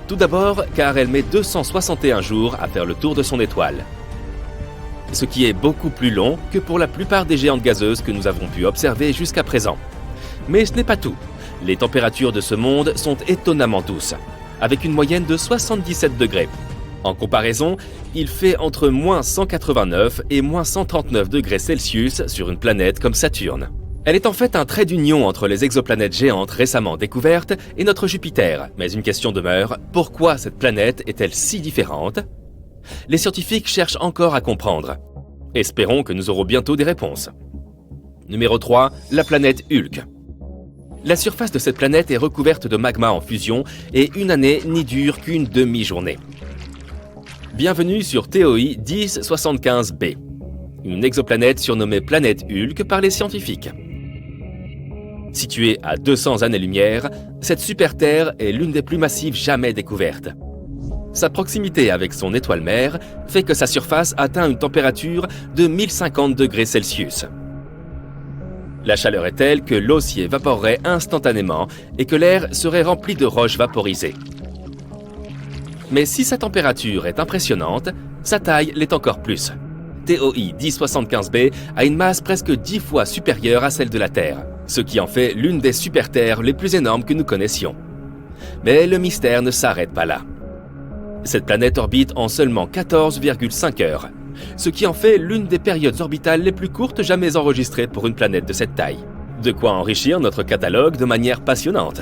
Speaker 4: Tout d'abord, car elle met 261 jours à faire le tour de son étoile. Ce qui est beaucoup plus long que pour la plupart des géantes gazeuses que nous avons pu observer jusqu'à présent. Mais ce n'est pas tout. Les températures de ce monde sont étonnamment douces, avec une moyenne de 77 degrés. En comparaison, il fait entre moins 189 et moins 139 degrés Celsius sur une planète comme Saturne. Elle est en fait un trait d'union entre les exoplanètes géantes récemment découvertes et notre Jupiter. Mais une question demeure, pourquoi cette planète est-elle si différente? Les scientifiques cherchent encore à comprendre. Espérons que nous aurons bientôt des réponses. Numéro 3, la planète Hulk. La surface de cette planète est recouverte de magma en fusion et une année n'y dure qu'une demi-journée. Bienvenue sur TOI 1075b, une exoplanète surnommée planète Hulk par les scientifiques. Située à 200 années-lumière, cette super-Terre est l'une des plus massives jamais découvertes. Sa proximité avec son étoile mère fait que sa surface atteint une température de 1050 degrés Celsius. La chaleur est telle que l'eau s'y évaporerait instantanément et que l'air serait rempli de roches vaporisées. Mais si sa température est impressionnante, sa taille l'est encore plus. TOI 1075b a une masse presque 10 fois supérieure à celle de la Terre, ce qui en fait l'une des super-terres les plus énormes que nous connaissions. Mais le mystère ne s'arrête pas là. Cette planète orbite en seulement 14,5 heures, ce qui en fait l'une des périodes orbitales les plus courtes jamais enregistrées pour une planète de cette taille. De quoi enrichir notre catalogue de manière passionnante.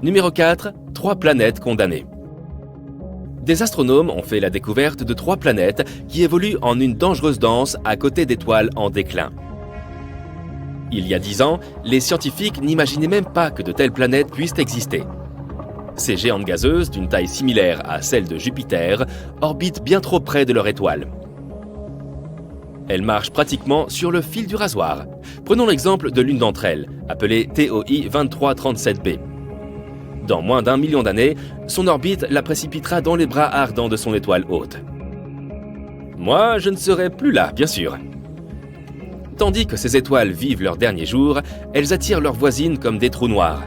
Speaker 4: Numéro 4, 3 planètes condamnées. Des astronomes ont fait la découverte de 3 planètes qui évoluent en une dangereuse danse à côté d'étoiles en déclin. Il y a 10 ans, les scientifiques n'imaginaient même pas que de telles planètes puissent exister. Ces géantes gazeuses, d'une taille similaire à celle de Jupiter, orbitent bien trop près de leur étoile. Elles marchent pratiquement sur le fil du rasoir. Prenons l'exemple de l'une d'entre elles, appelée TOI 2337b. Dans moins d'1 million d'années, son orbite la précipitera dans les bras ardents de son étoile hôte. Moi, je ne serai plus là, bien sûr. Tandis que ces étoiles vivent leurs derniers jours, elles attirent leurs voisines comme des trous noirs,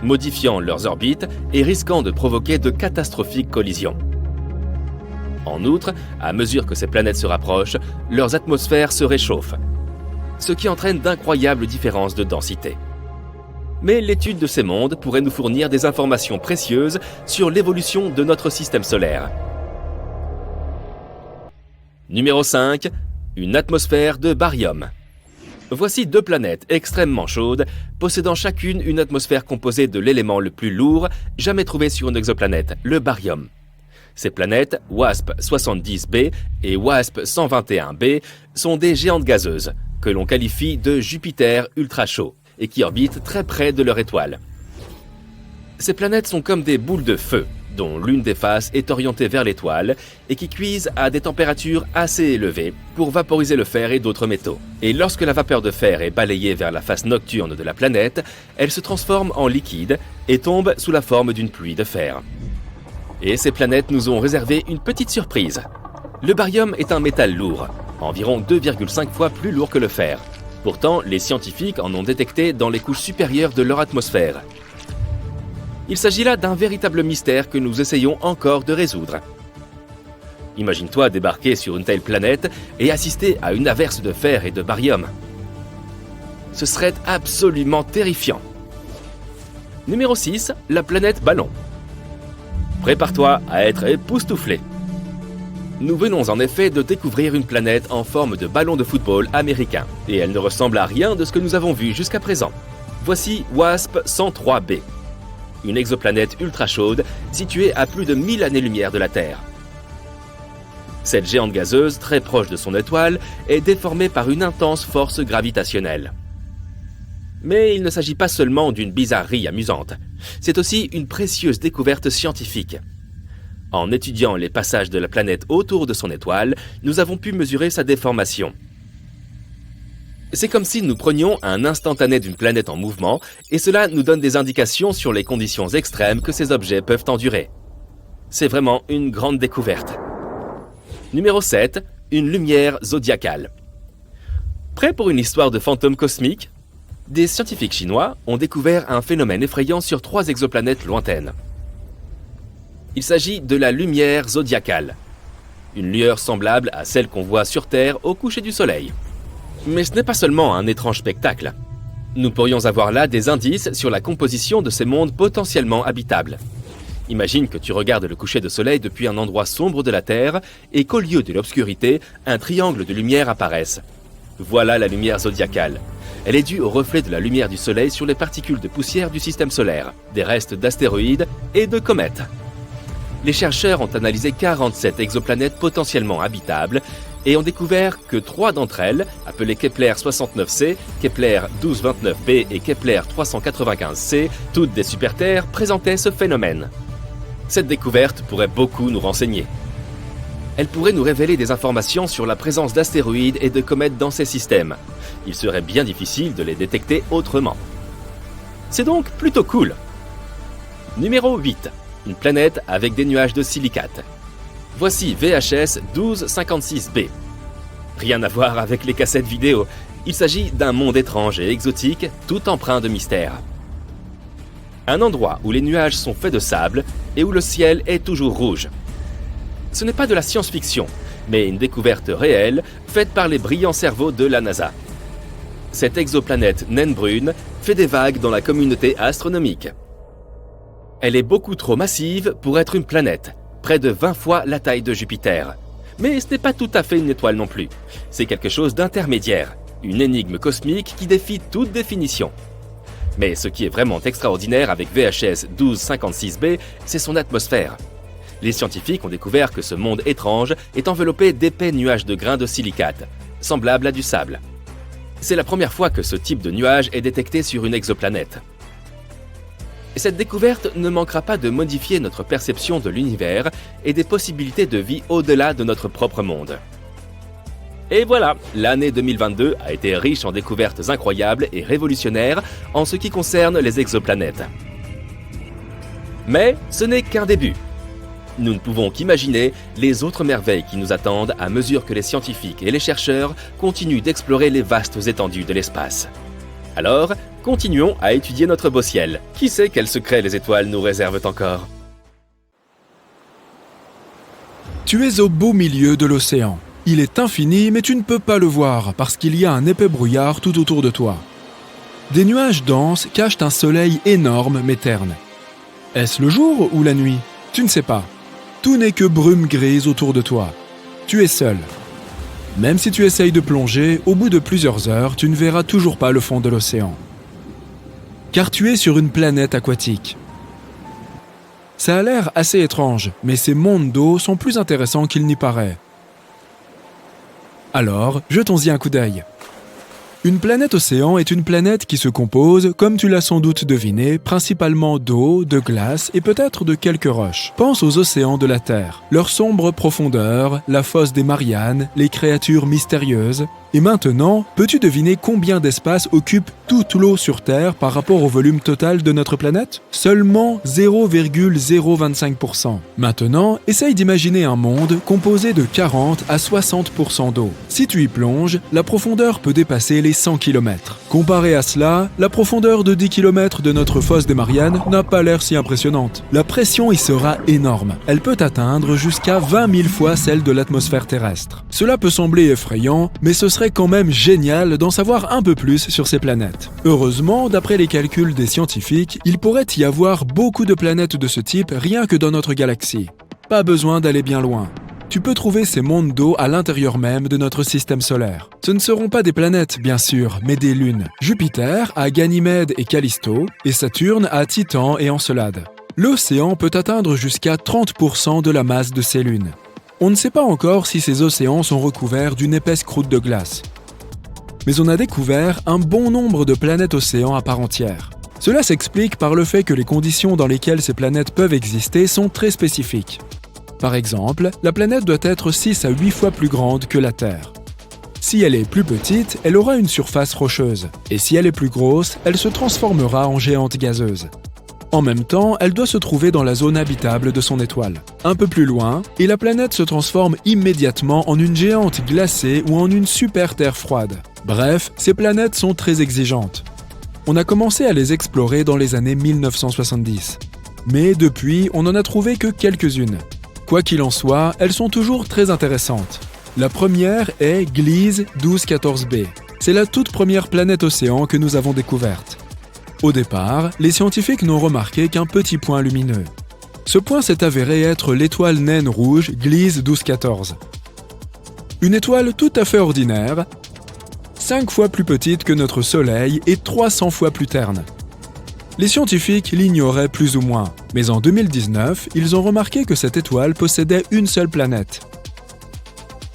Speaker 4: modifiant leurs orbites et risquant de provoquer de catastrophiques collisions. En outre, à mesure que ces planètes se rapprochent, leurs atmosphères se réchauffent, ce qui entraîne d'incroyables différences de densité. Mais l'étude de ces mondes pourrait nous fournir des informations précieuses sur l'évolution de notre système solaire. Numéro 5. Une atmosphère de baryum. Voici 2 planètes extrêmement chaudes, possédant chacune une atmosphère composée de l'élément le plus lourd jamais trouvé sur une exoplanète, le baryum. Ces planètes, WASP-70b et WASP-121b, sont des géantes gazeuses, que l'on qualifie de Jupiter ultra chaud, et qui orbitent très près de leur étoile. Ces planètes sont comme des boules de feu, dont l'une des faces est orientée vers l'étoile et qui cuisent à des températures assez élevées pour vaporiser le fer et d'autres métaux. Et lorsque la vapeur de fer est balayée vers la face nocturne de la planète, elle se transforme en liquide et tombe sous la forme d'une pluie de fer. Et ces planètes nous ont réservé une petite surprise. Le baryum est un métal lourd, environ 2,5 fois plus lourd que le fer. Pourtant, les scientifiques en ont détecté dans les couches supérieures de leur atmosphère. Il s'agit là d'un véritable mystère que nous essayons encore de résoudre. Imagine-toi débarquer sur une telle planète et assister à une averse de fer et de baryum. Ce serait absolument terrifiant. Numéro 6, la planète Ballon. Prépare-toi à être époustouflé. Nous venons en effet de découvrir une planète en forme de ballon de football américain, et elle ne ressemble à rien de ce que nous avons vu jusqu'à présent. Voici WASP-103b, une exoplanète ultra chaude située à plus de 1000 années-lumière de la Terre. Cette géante gazeuse, très proche de son étoile, est déformée par une intense force gravitationnelle. Mais il ne s'agit pas seulement d'une bizarrerie amusante, c'est aussi une précieuse découverte scientifique. En étudiant les passages de la planète autour de son étoile, nous avons pu mesurer sa déformation. C'est comme si nous prenions un instantané d'une planète en mouvement, et cela nous donne des indications sur les conditions extrêmes que ces objets peuvent endurer. C'est vraiment une grande découverte. Numéro 7, une lumière zodiacale. Prêt pour une histoire de fantôme cosmique ? Des scientifiques chinois ont découvert un phénomène effrayant sur 3 exoplanètes lointaines. Il s'agit de la lumière zodiacale, une lueur semblable à celle qu'on voit sur Terre au coucher du soleil. Mais ce n'est pas seulement un étrange spectacle. Nous pourrions avoir là des indices sur la composition de ces mondes potentiellement habitables. Imagine que tu regardes le coucher de soleil depuis un endroit sombre de la Terre et qu'au lieu de l'obscurité, un triangle de lumière apparaisse. Voilà la lumière zodiacale. Elle est due au reflet de la lumière du soleil sur les particules de poussière du système solaire, des restes d'astéroïdes et de comètes. Les chercheurs ont analysé 47 exoplanètes potentiellement habitables et ont découvert que 3 d'entre elles, appelées Kepler 69c, Kepler 1229b et Kepler 395c, toutes des super-Terres, présentaient ce phénomène. Cette découverte pourrait beaucoup nous renseigner. Elle pourrait nous révéler des informations sur la présence d'astéroïdes et de comètes dans ces systèmes. Il serait bien difficile de les détecter autrement. C'est donc plutôt cool. Numéro 8. Une planète avec des nuages de silicate. Voici VHS 1256b. Rien à voir avec les cassettes vidéo. Il s'agit d'un monde étrange et exotique, tout empreint de mystère. Un endroit où les nuages sont faits de sable et où le ciel est toujours rouge. Ce n'est pas de la science-fiction, mais une découverte réelle faite par les brillants cerveaux de la NASA. Cette exoplanète naine brune fait des vagues dans la communauté astronomique. Elle est beaucoup trop massive pour être une planète, près de 20 fois la taille de Jupiter. Mais ce n'est pas tout à fait une étoile non plus. C'est quelque chose d'intermédiaire, une énigme cosmique qui défie toute définition. Mais ce qui est vraiment extraordinaire avec VHS 1256b, c'est son atmosphère. Les scientifiques ont découvert que ce monde étrange est enveloppé d'épais nuages de grains de silicate, semblables à du sable. C'est la première fois que ce type de nuage est détecté sur une exoplanète. Cette découverte ne manquera pas de modifier notre perception de l'univers et des possibilités de vie au-delà de notre propre monde. Et voilà, l'année 2022 a été riche en découvertes incroyables et révolutionnaires en ce qui concerne les exoplanètes. Mais ce n'est qu'un début. Nous ne pouvons qu'imaginer les autres merveilles qui nous attendent à mesure que les scientifiques et les chercheurs continuent d'explorer les vastes étendues de l'espace. Alors, continuons à étudier notre beau ciel. Qui sait quels secrets les étoiles nous réservent encore ?
Speaker 2: Tu es au beau milieu de l'océan. Il est infini, mais tu ne peux pas le voir parce qu'il y a un épais brouillard tout autour de toi. Des nuages denses cachent un soleil énorme mais terne. Est-ce le jour ou la nuit? Tu ne sais pas. Tout n'est que brume grise autour de toi. Tu es seul. Même si tu essayes de plonger, au bout de plusieurs heures, tu ne verras toujours pas le fond de l'océan. Car tu es sur une planète aquatique. Ça a l'air assez étrange, mais ces mondes d'eau sont plus intéressants qu'il n'y paraît. Alors, jetons-y un coup d'œil. Une planète océan est une planète qui se compose, comme tu l'as sans doute deviné, principalement d'eau, de glace et peut-être de quelques roches. Pense aux océans de la Terre, leur sombre profondeur, la fosse des Mariannes, les créatures mystérieuses. Et maintenant, peux-tu deviner combien d'espace occupe toute l'eau sur Terre par rapport au volume total de notre planète? Seulement 0,025%. Maintenant, essaye d'imaginer un monde composé de 40 à 60% d'eau. Si tu y plonges, la profondeur peut dépasser les 100 km. Comparé à cela, la profondeur de 10 km de notre fosse des Mariannes n'a pas l'air si impressionnante. La pression y sera énorme. Elle peut atteindre jusqu'à 20 000 fois celle de l'atmosphère terrestre. Cela peut sembler effrayant, mais ce serait quand même génial d'en savoir un peu plus sur ces planètes. Heureusement, d'après les calculs des scientifiques, il pourrait y avoir beaucoup de planètes de ce type rien que dans notre galaxie. Pas besoin d'aller bien loin. Tu peux trouver ces mondes d'eau à l'intérieur même de notre système solaire. Ce ne seront pas des planètes, bien sûr, mais des lunes. Jupiter a Ganymède et Callisto, et Saturne a Titan et Encelade. L'océan peut atteindre jusqu'à 30% de la masse de ces lunes. On ne sait pas encore si ces océans sont recouverts d'une épaisse croûte de glace. Mais on a découvert un bon nombre de planètes océans à part entière. Cela s'explique par le fait que les conditions dans lesquelles ces planètes peuvent exister sont très spécifiques. Par exemple, la planète doit être 6 à 8 fois plus grande que la Terre. Si elle est plus petite, elle aura une surface rocheuse. Et si elle est plus grosse, elle se transformera en géante gazeuse. En même temps, elle doit se trouver dans la zone habitable de son étoile. Un peu plus loin, et la planète se transforme immédiatement en une géante glacée ou en une super Terre froide. Bref, ces planètes sont très exigeantes. On a commencé à les explorer dans les années 1970. Mais depuis, on n'en a trouvé que quelques-unes. Quoi qu'il en soit, elles sont toujours très intéressantes. La première est Gliese 1214b. C'est la toute première planète océan que nous avons découverte. Au départ, les scientifiques n'ont remarqué qu'un petit point lumineux. Ce point s'est avéré être l'étoile naine rouge Gliese 1214. Une étoile tout à fait ordinaire, 5 fois plus petite que notre Soleil et 300 fois plus terne. Les scientifiques l'ignoraient plus ou moins, mais en 2019, ils ont remarqué que cette étoile possédait une seule planète.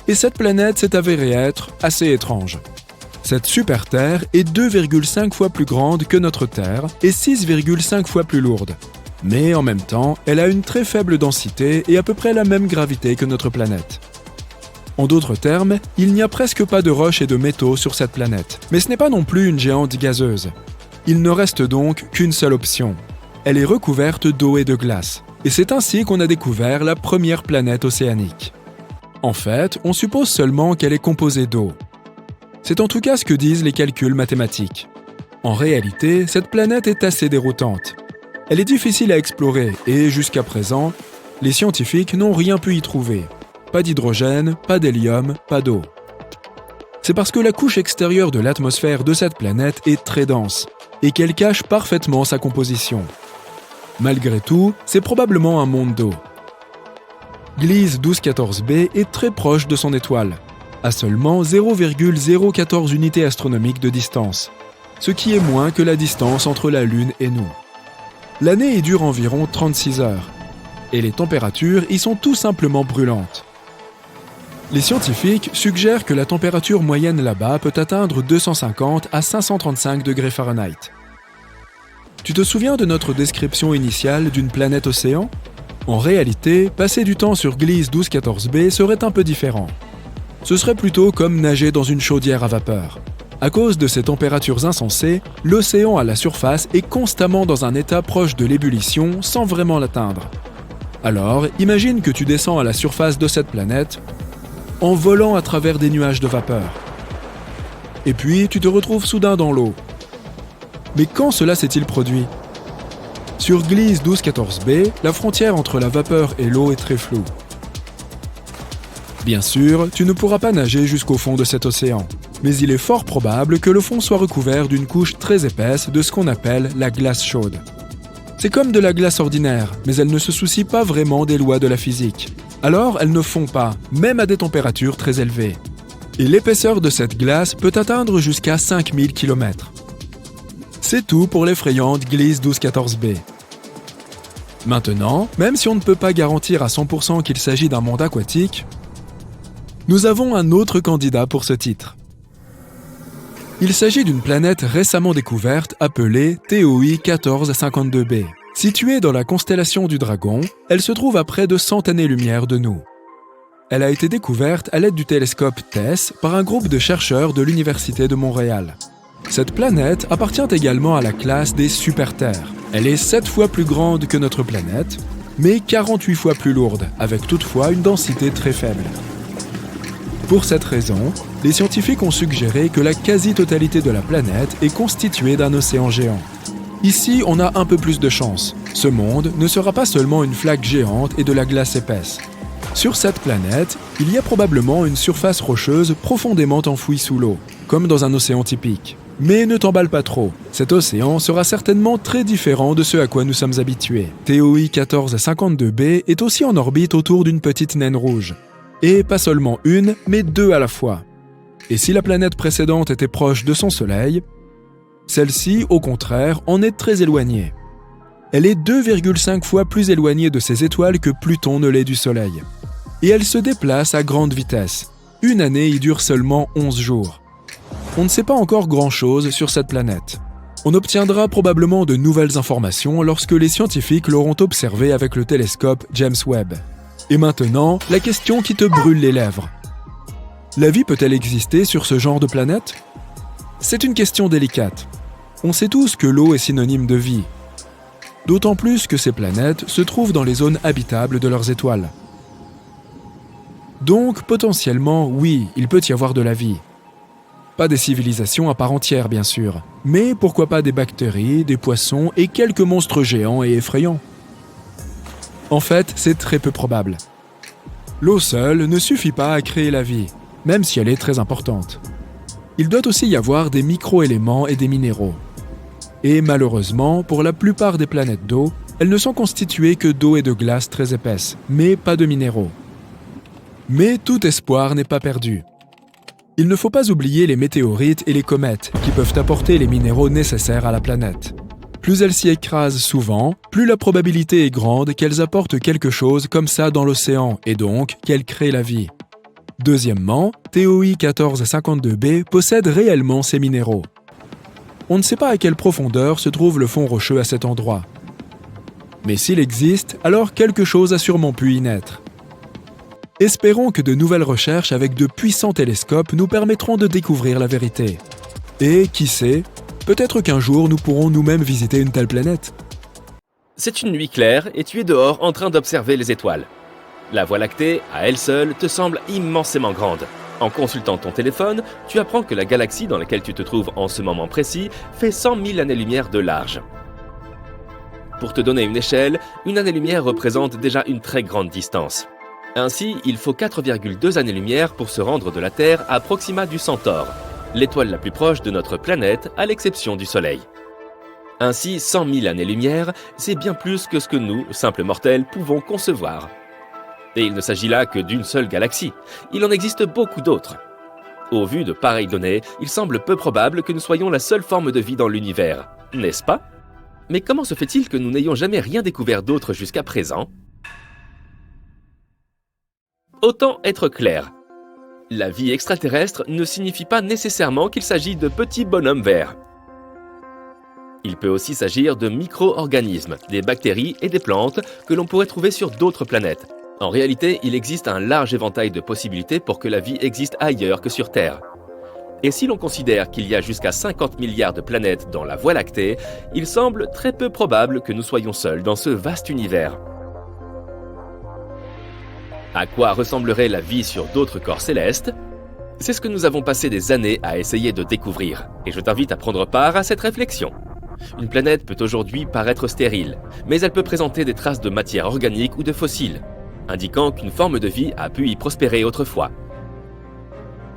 Speaker 2: Et cette planète s'est avérée être assez étrange. Cette super Terre est 2,5 fois plus grande que notre Terre et 6,5 fois plus lourde. Mais en même temps, elle a une très faible densité et à peu près la même gravité que notre planète. En d'autres termes, il n'y a presque pas de roches et de métaux sur cette planète. Mais ce n'est pas non plus une géante gazeuse. Il ne reste donc qu'une seule option. Elle est recouverte d'eau et de glace. Et c'est ainsi qu'on a découvert la première planète océanique. En fait, on suppose seulement qu'elle est composée d'eau. C'est en tout cas ce que disent les calculs mathématiques. En réalité, cette planète est assez déroutante. Elle est difficile à explorer et, jusqu'à présent, les scientifiques n'ont rien pu y trouver. Pas d'hydrogène, pas d'hélium, pas d'eau. C'est parce que la couche extérieure de l'atmosphère de cette planète est très dense et qu'elle cache parfaitement sa composition. Malgré tout, c'est probablement un monde d'eau. Gliese 1214b est très proche de son étoile, à seulement 0,014 unités astronomiques de distance, ce qui est moins que la distance entre la Lune et nous. L'année y dure environ 36 heures, et les températures y sont tout simplement brûlantes. Les scientifiques suggèrent que la température moyenne là-bas peut atteindre 250 à 535 degrés Fahrenheit. Tu te souviens de notre description initiale d'une planète océan? En réalité, passer du temps sur Gliese 1214b serait un peu différent. Ce serait plutôt comme nager dans une chaudière à vapeur. À cause de ces températures insensées, l'océan à la surface est constamment dans un état proche de l'ébullition sans vraiment l'atteindre. Alors, imagine que tu descends à la surface de cette planète en volant à travers des nuages de vapeur. Et puis, tu te retrouves soudain dans l'eau. Mais quand cela s'est-il produit? Sur Gliese 1214b, la frontière entre la vapeur et l'eau est très floue. Bien sûr, tu ne pourras pas nager jusqu'au fond de cet océan. Mais il est fort probable que le fond soit recouvert d'une couche très épaisse de ce qu'on appelle la glace chaude. C'est comme de la glace ordinaire, mais elle ne se soucie pas vraiment des lois de la physique. Alors, elle ne fond pas, même à des températures très élevées. Et l'épaisseur de cette glace peut atteindre jusqu'à 5000 km. C'est tout pour l'effrayante Gliese 1214b. Maintenant, même si on ne peut pas garantir à 100% qu'il s'agit d'un monde aquatique, nous avons un autre candidat pour ce titre. Il s'agit d'une planète récemment découverte appelée TOI 1452b. Située dans la constellation du Dragon, elle se trouve à près de 100 années-lumière de nous. Elle a été découverte à l'aide du télescope TESS par un groupe de chercheurs de l'Université de Montréal. Cette planète appartient également à la classe des super-Terres. Elle est 7 fois plus grande que notre planète, mais 48 fois plus lourde, avec toutefois une densité très faible. Pour cette raison, les scientifiques ont suggéré que la quasi-totalité de la planète est constituée d'un océan géant. Ici, on a un peu plus de chance. Ce monde ne sera pas seulement une flaque géante et de la glace épaisse. Sur cette planète, il y a probablement une surface rocheuse profondément enfouie sous l'eau, comme dans un océan typique. Mais ne t'emballe pas trop, cet océan sera certainement très différent de ce à quoi nous sommes habitués. TOI 1452b est aussi en orbite autour d'une petite naine rouge. Et pas seulement une, mais 2 à la fois. Et si la planète précédente était proche de son Soleil, celle-ci, au contraire, en est très éloignée. Elle est 2,5 fois plus éloignée de ses étoiles que Pluton ne l'est du Soleil. Et elle se déplace à grande vitesse. Une année y dure seulement 11 jours. On ne sait pas encore grand-chose sur cette planète. On obtiendra probablement de nouvelles informations lorsque les scientifiques l'auront observée avec le télescope James Webb. Et maintenant, la question qui te brûle les lèvres. La vie peut-elle exister sur ce genre de planète ? C'est une question délicate. On sait tous que l'eau est synonyme de vie. D'autant plus que ces planètes se trouvent dans les zones habitables de leurs étoiles. Donc, potentiellement, oui, il peut y avoir de la vie. Pas des civilisations à part entière, bien sûr, mais pourquoi pas des bactéries, des poissons et quelques monstres géants et effrayants. En fait, c'est très peu probable. L'eau seule ne suffit pas à créer la vie, même si elle est très importante. Il doit aussi y avoir des micro-éléments et des minéraux. Et malheureusement, pour la plupart des planètes d'eau, elles ne sont constituées que d'eau et de glace très épaisse, mais pas de minéraux. Mais tout espoir n'est pas perdu. Il ne faut pas oublier les météorites et les comètes qui peuvent apporter les minéraux nécessaires à la planète. Plus elles s'y écrasent souvent, plus la probabilité est grande qu'elles apportent quelque chose comme ça dans l'océan et donc qu'elles créent la vie. Deuxièmement, TOI 1452b possède réellement ces minéraux. On ne sait pas à quelle profondeur se trouve le fond rocheux à cet endroit. Mais s'il existe, alors quelque chose a sûrement pu y naître. Espérons que de nouvelles recherches avec de puissants télescopes nous permettront de découvrir la vérité. Et qui sait, peut-être qu'un jour nous pourrons nous-mêmes visiter une telle planète.
Speaker 4: C'est une nuit claire et tu es dehors en train d'observer les étoiles. La Voie lactée, à elle seule, te semble immensément grande. En consultant ton téléphone, tu apprends que la galaxie dans laquelle tu te trouves en ce moment précis fait 100 000 années-lumière de large. Pour te donner une échelle, une année-lumière représente déjà une très grande distance. Ainsi, il faut 4,2 années-lumière pour se rendre de la Terre à Proxima du Centaure, l'étoile la plus proche de notre planète à l'exception du Soleil. Ainsi, 100 000 années-lumière, c'est bien plus que ce que nous, simples mortels, pouvons concevoir. Et il ne s'agit là que d'une seule galaxie. Il en existe beaucoup d'autres. Au vu de pareilles données, il semble peu probable que nous soyons la seule forme de vie dans l'univers, n'est-ce pas ? Mais comment se fait-il que nous n'ayons jamais rien découvert d'autre jusqu'à présent ? Autant être clair. La vie extraterrestre ne signifie pas nécessairement qu'il s'agit de petits bonhommes verts. Il peut aussi s'agir de micro-organismes, des bactéries et des plantes que l'on pourrait trouver sur d'autres planètes. En réalité, il existe un large éventail de possibilités pour que la vie existe ailleurs que sur Terre. Et si l'on considère qu'il y a jusqu'à 50 milliards de planètes dans la Voie lactée, il semble très peu probable que nous soyons seuls dans ce vaste univers. À quoi ressemblerait la vie sur d'autres corps célestes ? C'est ce que nous avons passé des années à essayer de découvrir, et je t'invite à prendre part à cette réflexion. Une planète peut aujourd'hui paraître stérile, mais elle peut présenter des traces de matière organique ou de fossiles, indiquant qu'une forme de vie a pu y prospérer autrefois.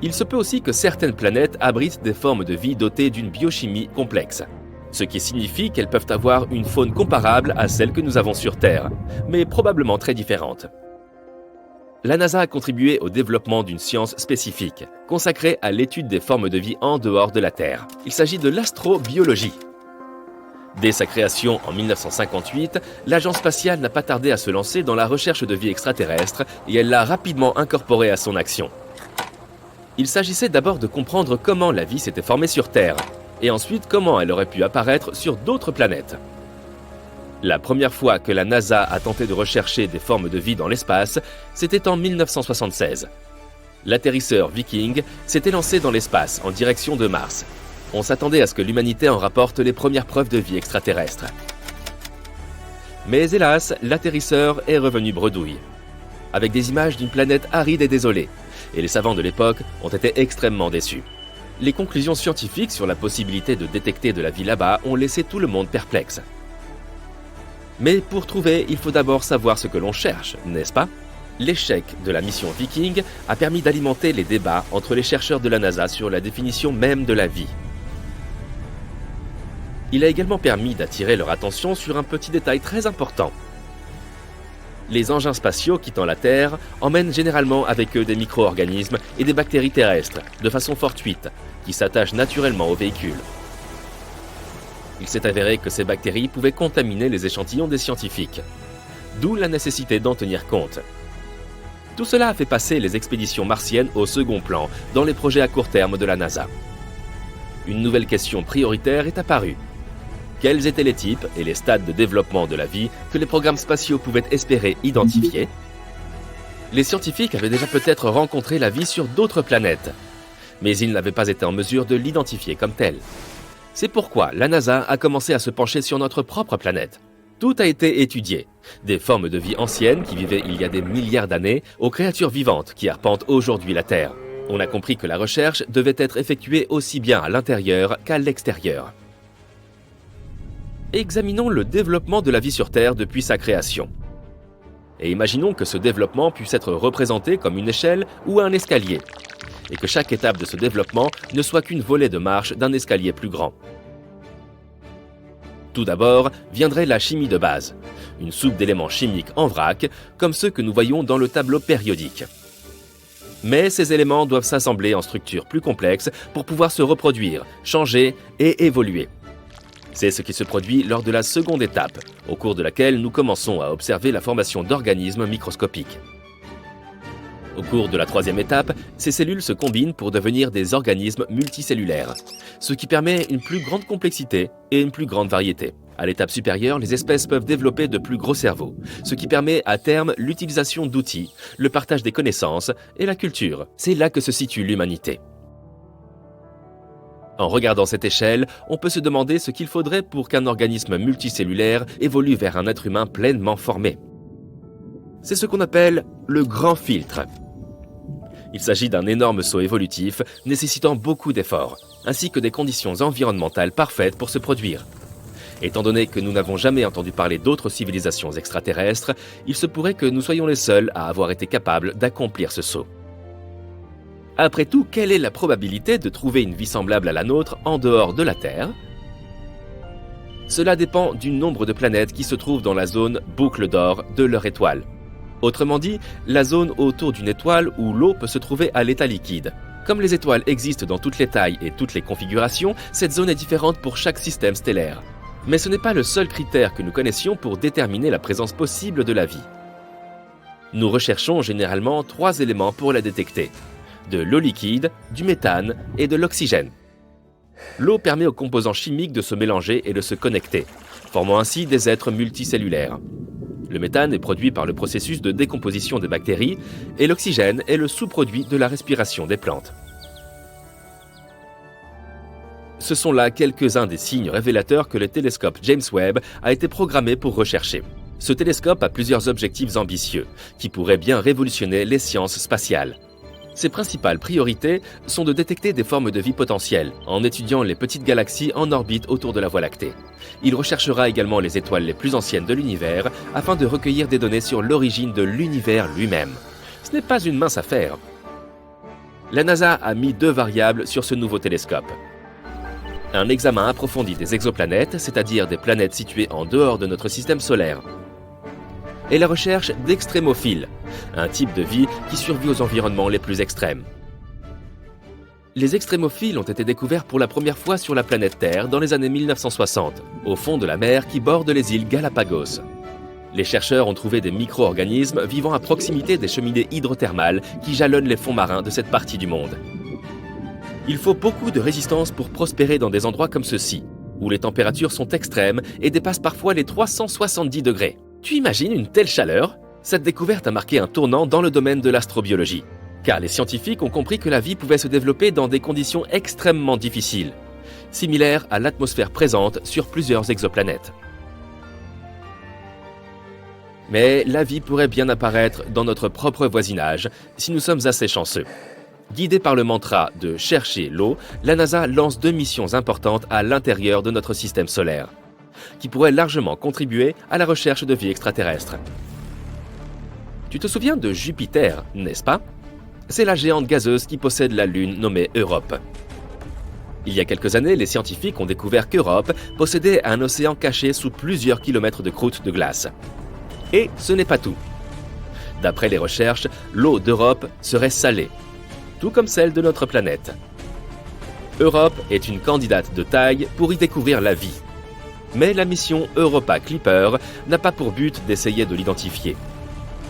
Speaker 4: Il se peut aussi que certaines planètes abritent des formes de vie dotées d'une biochimie complexe, ce qui signifie qu'elles peuvent avoir une faune comparable à celle que nous avons sur Terre, mais probablement très différente. La NASA a contribué au développement d'une science spécifique, consacrée à l'étude des formes de vie en dehors de la Terre. Il s'agit de l'astrobiologie. Dès sa création en 1958, l'agence spatiale n'a pas tardé à se lancer dans la recherche de vie extraterrestre et elle l'a rapidement incorporée à son action. Il s'agissait d'abord de comprendre comment la vie s'était formée sur Terre, et ensuite comment elle aurait pu apparaître sur d'autres planètes. La première fois que la NASA a tenté de rechercher des formes de vie dans l'espace, c'était en 1976. L'atterrisseur Viking s'était lancé dans l'espace en direction de Mars. On s'attendait à ce que l'humanité en rapporte les premières preuves de vie extraterrestre. Mais hélas, l'atterrisseur est revenu bredouille, avec des images d'une planète aride et désolée, et les savants de l'époque ont été extrêmement déçus. Les conclusions scientifiques sur la possibilité de détecter de la vie là-bas ont laissé tout le monde perplexe. Mais pour trouver, il faut d'abord savoir ce que l'on cherche, n'est-ce pas ? L'échec de la mission Viking a permis d'alimenter les débats entre les chercheurs de la NASA sur la définition même de la vie. Il a également permis d'attirer leur attention sur un petit détail très important. Les engins spatiaux quittant la Terre emmènent généralement avec eux des micro-organismes et des bactéries terrestres, de façon fortuite, qui s'attachent naturellement aux véhicules. Il s'est avéré que ces bactéries pouvaient contaminer les échantillons des scientifiques, d'où la nécessité d'en tenir compte. Tout cela a fait passer les expéditions martiennes au second plan dans les projets à court terme de la NASA. Une nouvelle question prioritaire est apparue. Quels étaient les types et les stades de développement de la vie que les programmes spatiaux pouvaient espérer identifier ? Les scientifiques avaient déjà peut-être rencontré la vie sur d'autres planètes, mais ils n'avaient pas été en mesure de l'identifier comme telle. C'est pourquoi la NASA a commencé à se pencher sur notre propre planète. Tout a été étudié, des formes de vie anciennes qui vivaient il y a des milliards d'années aux créatures vivantes qui arpentent aujourd'hui la Terre. On a compris que la recherche devait être effectuée aussi bien à l'intérieur qu'à l'extérieur. Examinons le développement de la vie sur Terre depuis sa création. Et imaginons que ce développement puisse être représenté comme une échelle ou un escalier, et que chaque étape de ce développement ne soit qu'une volée de marche d'un escalier plus grand. Tout d'abord viendrait la chimie de base, une soupe d'éléments chimiques en vrac, comme ceux que nous voyons dans le tableau périodique. Mais ces éléments doivent s'assembler en structures plus complexes pour pouvoir se reproduire, changer et évoluer. C'est ce qui se produit lors de la seconde étape, au cours de laquelle nous commençons à observer la formation d'organismes microscopiques. Au cours de la troisième étape, ces cellules se combinent pour devenir des organismes multicellulaires, ce qui permet une plus grande complexité et une plus grande variété. À l'étape supérieure, les espèces peuvent développer de plus gros cerveaux, ce qui permet à terme l'utilisation d'outils, le partage des connaissances et la culture. C'est là que se situe l'humanité. En regardant cette échelle, on peut se demander ce qu'il faudrait pour qu'un organisme multicellulaire évolue vers un être humain pleinement formé. C'est ce qu'on appelle le grand filtre. Il s'agit d'un énorme saut évolutif nécessitant beaucoup d'efforts, ainsi que des conditions environnementales parfaites pour se produire. Étant donné que nous n'avons jamais entendu parler d'autres civilisations extraterrestres, il se pourrait que nous soyons les seuls à avoir été capables d'accomplir ce saut. Après tout, quelle est la probabilité de trouver une vie semblable à la nôtre en dehors de la Terre ? Cela dépend du nombre de planètes qui se trouvent dans la zone boucle d'or de leur étoile. Autrement dit, la zone autour d'une étoile où l'eau peut se trouver à l'état liquide. Comme les étoiles existent dans toutes les tailles et toutes les configurations, cette zone est différente pour chaque système stellaire. Mais ce n'est pas le seul critère que nous connaissions pour déterminer la présence possible de la vie. Nous recherchons généralement 3 éléments pour la détecter: de l'eau liquide, du méthane et de l'oxygène. L'eau permet aux composants chimiques de se mélanger et de se connecter, formant ainsi des êtres multicellulaires. Le méthane est produit par le processus de décomposition des bactéries et l'oxygène est le sous-produit de la respiration des plantes. Ce sont là quelques-uns des signes révélateurs que le télescope James Webb a été programmé pour rechercher. Ce télescope a plusieurs objectifs ambitieux qui pourraient bien révolutionner les sciences spatiales. Ses principales priorités sont de détecter des formes de vie potentielles en étudiant les petites galaxies en orbite autour de la Voie lactée. Il recherchera également les étoiles les plus anciennes de l'univers afin de recueillir des données sur l'origine de l'univers lui-même. Ce n'est pas une mince affaire. La NASA a mis 2 variables sur ce nouveau télescope. Un examen approfondi des exoplanètes, c'est-à-dire des planètes situées en dehors de notre système solaire. Et la recherche d'extrémophiles, un type de vie qui survit aux environnements les plus extrêmes. Les extrémophiles ont été découverts pour la première fois sur la planète Terre dans les années 1960, au fond de la mer qui borde les îles Galapagos. Les chercheurs ont trouvé des micro-organismes vivant à proximité des cheminées hydrothermales qui jalonnent les fonds marins de cette partie du monde. Il faut beaucoup de résistance pour prospérer dans des endroits comme ceux-ci, où les températures sont extrêmes et dépassent parfois les 370 degrés. Tu imagines une telle chaleur? Cette découverte a marqué un tournant dans le domaine de l'astrobiologie, car les scientifiques ont compris que la vie pouvait se développer dans des conditions extrêmement difficiles, similaires à l'atmosphère présente sur plusieurs exoplanètes. Mais la vie pourrait bien apparaître dans notre propre voisinage si nous sommes assez chanceux. Guidée par le mantra de « chercher l'eau », la NASA lance 2 missions importantes à l'intérieur de notre système solaire, qui pourraient largement contribuer à la recherche de vie extraterrestre. Tu te souviens de Jupiter, n'est-ce pas? C'est la géante gazeuse qui possède la Lune nommée Europe. Il y a quelques années, les scientifiques ont découvert qu'Europe possédait un océan caché sous plusieurs kilomètres de croûte de glace. Et ce n'est pas tout. D'après les recherches, l'eau d'Europe serait salée, tout comme celle de notre planète. Europe est une candidate de taille pour y découvrir la vie. Mais la mission Europa Clipper n'a pas pour but d'essayer de l'identifier.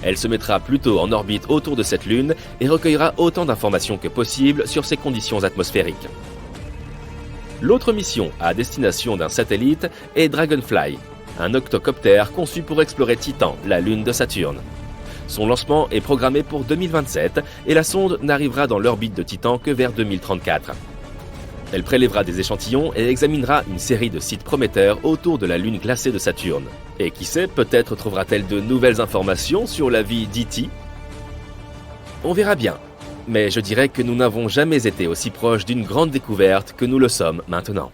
Speaker 4: Elle se mettra plutôt en orbite autour de cette lune et recueillera autant d'informations que possible sur ses conditions atmosphériques. L'autre mission à destination d'un satellite est Dragonfly, un octocoptère conçu pour explorer Titan, la lune de Saturne. Son lancement est programmé pour 2027 et la sonde n'arrivera dans l'orbite de Titan que vers 2034. Elle prélèvera des échantillons et examinera une série de sites prometteurs autour de la lune glacée de Saturne. Et qui sait, peut-être trouvera-t-elle de nouvelles informations sur la vie d'E.T. On verra bien, mais je dirais que nous n'avons jamais été aussi proches d'une grande découverte que nous le sommes maintenant.